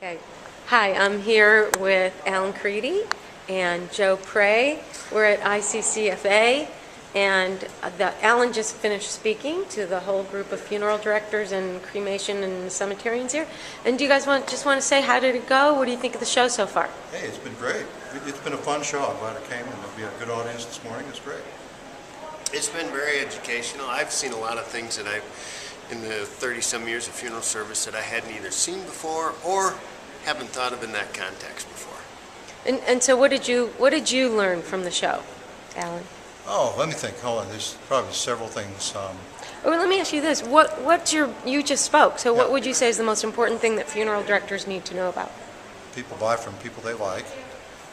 Okay. Hi, I'm here with Alan Creedy and Joe Prey. We're at ICCFA, and Alan just finished speaking to the whole group of funeral directors and cremation and cemeterians here. And do you guys want to say how did it go? What do you think of the show so far? Hey, it's been great. It's been a fun show. I'm glad it came, and there'll be a good audience this morning. It's great. It's been very educational. I've seen a lot of things that in the 30-some years of funeral service that I hadn't either seen before or haven't thought of in that context before. And so what did you learn from the show, Alan? Oh, let me think. Hold on. There's probably several things. Well, let me ask you this. You just spoke, so what would you say is the most important thing that funeral directors need to know about? People buy from people they like.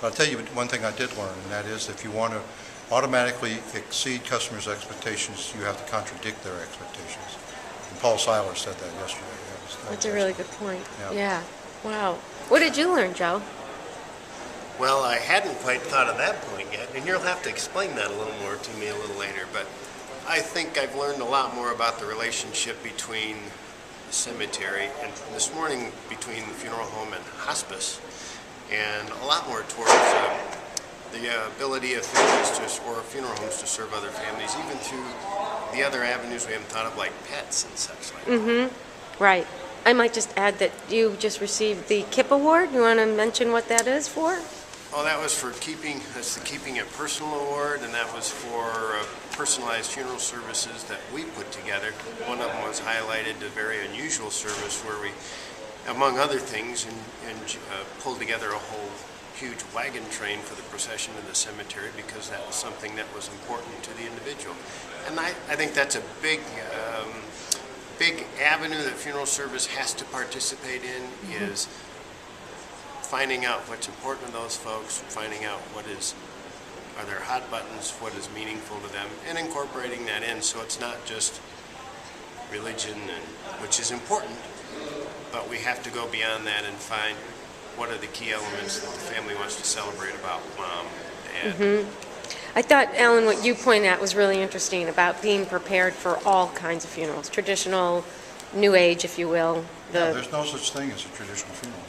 But I'll tell you one thing I did learn, and that is if you want to automatically exceed customers' expectations, you have to contradict their expectations. And Paul Seiler said that yesterday. That's a really good point. Yeah. Wow. What did you learn, Joe? Well, I hadn't quite thought of that point yet, and you'll have to explain that a little more to me a little later, but I think I've learned a lot more about the relationship between the cemetery and this morning between the funeral home and hospice, and a lot more towards the ability of families or funeral homes to serve other families, even through the other avenues we haven't thought of, like pets and such like that. Right. I might just add that you just received the KIP Award. You want to mention what that is for? Oh, that was for that's the Keeping It Personal Award, and that was for personalized funeral services that we put together. One of them was highlighted a very unusual service where we, among other things, pulled together a whole huge wagon train for the procession in the cemetery because that was something that was important to the individual. And I think that's a big avenue that funeral service has to participate in is finding out what's important to those folks, finding out are there hot buttons, what is meaningful to them, and incorporating that in so it's not just religion, which is important, but we have to go beyond that and find what are the key elements that the family wants to celebrate about mom, dad. I thought, Alan, what you pointed out was really interesting about being prepared for all kinds of funerals, traditional, new age, if you will. There's no such thing as a traditional funeral.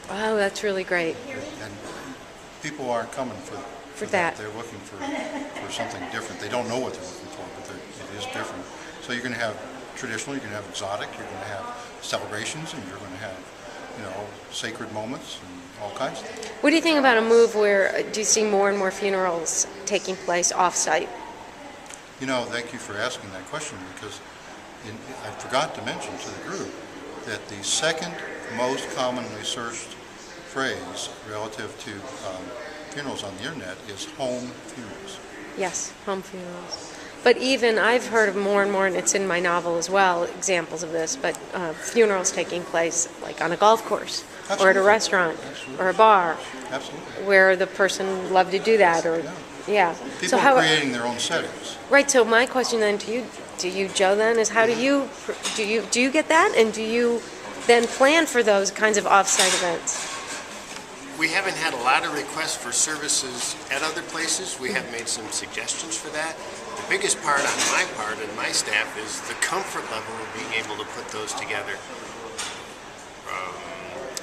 Oh, that's really great. And people aren't coming for that. They're looking for something different. They don't know what they're looking for, but it is different. So you're going to have traditional, you're going to have exotic, you're going to have celebrations, and you're going to have sacred moments and all kinds of things. What do you think about a move where do you see more and more funerals taking place off-site? Thank you for asking that question because I forgot to mention to the group that the second most commonly searched phrase relative to funerals on the internet is home funerals. Yes, home funerals. But even I've heard of more and more, and it's in my novel as well, examples of this, but funerals taking place like on a golf course or at a restaurant or a bar. Absolutely. Where the person loved to do that. People are creating their own settings. Right, so my question then to you, Joe, then is how do you get that, and do you then plan for those kinds of off-site events? We haven't had a lot of requests for services at other places. We have made some suggestions for that. The biggest part on my part and my staff is the comfort level of being able to put those together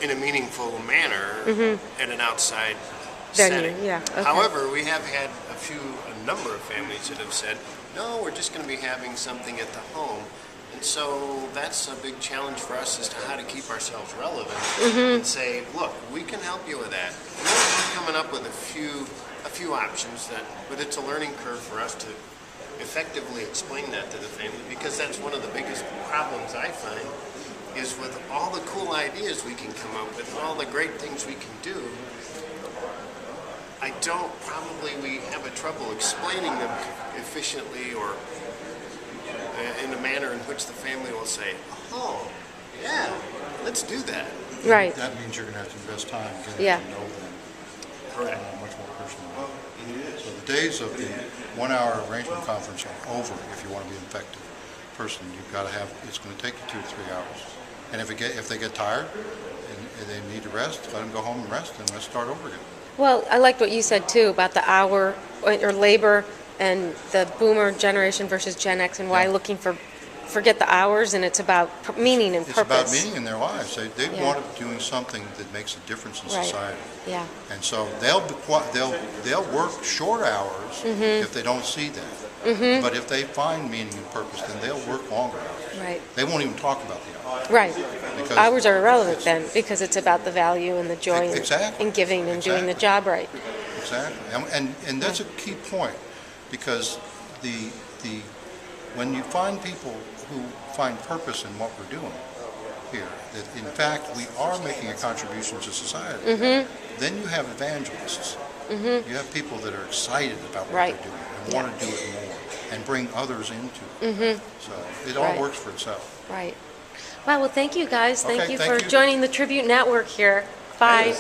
in a meaningful manner at an outside setting. Yeah. Okay. However, we have had a number of families that have said, no, we're just going to be having something at the home. And so that's a big challenge for us as to how to keep ourselves relevant and say, look, we can help you with that. And we're coming up with a few options but it's a learning curve for us to effectively explain that to the family because that's one of the biggest problems I find is with all the cool ideas we can come up with and all the great things we can do, we have a trouble explaining them efficiently or in a manner in which the family will say, oh, yeah, let's do that. Right. That means you're going to have to invest time getting to know them. Correct. Much more personally. So the days of the 1-hour arrangement conference are over if you want to be an effective person. You've got to it's going to take you 2 to 3 hours. And if they get tired and they need to rest, let them go home and rest and let's start over again. Well, I liked what you said too about the hour or labor and the boomer generation versus Gen X and why looking for forget the hours, and it's about meaning and It's purpose. about meaning in their lives. They Yeah. want to be doing something that makes a difference in Right. society. Yeah. And so they'll work short hours Mm-hmm. if they don't see that. But if they find meaning and purpose, then they'll work longer hours. Right. They won't even talk about the hours. Right. Because Hours are irrelevant it's- then, because it's about the value and the joy Exactly. in giving and doing the Exactly. job right. Exactly. And that's a key point, because when you find people who find purpose in what we're doing here, that in fact we are making a contribution to society, then you have evangelists. You have people that are excited about what Right. they're doing and want to do it more and bring others into it. So it all Right. works for itself. Right. Wow, well, thank you, guys. Thank Okay, you thank for you. joining the Tribute Network here. Bye.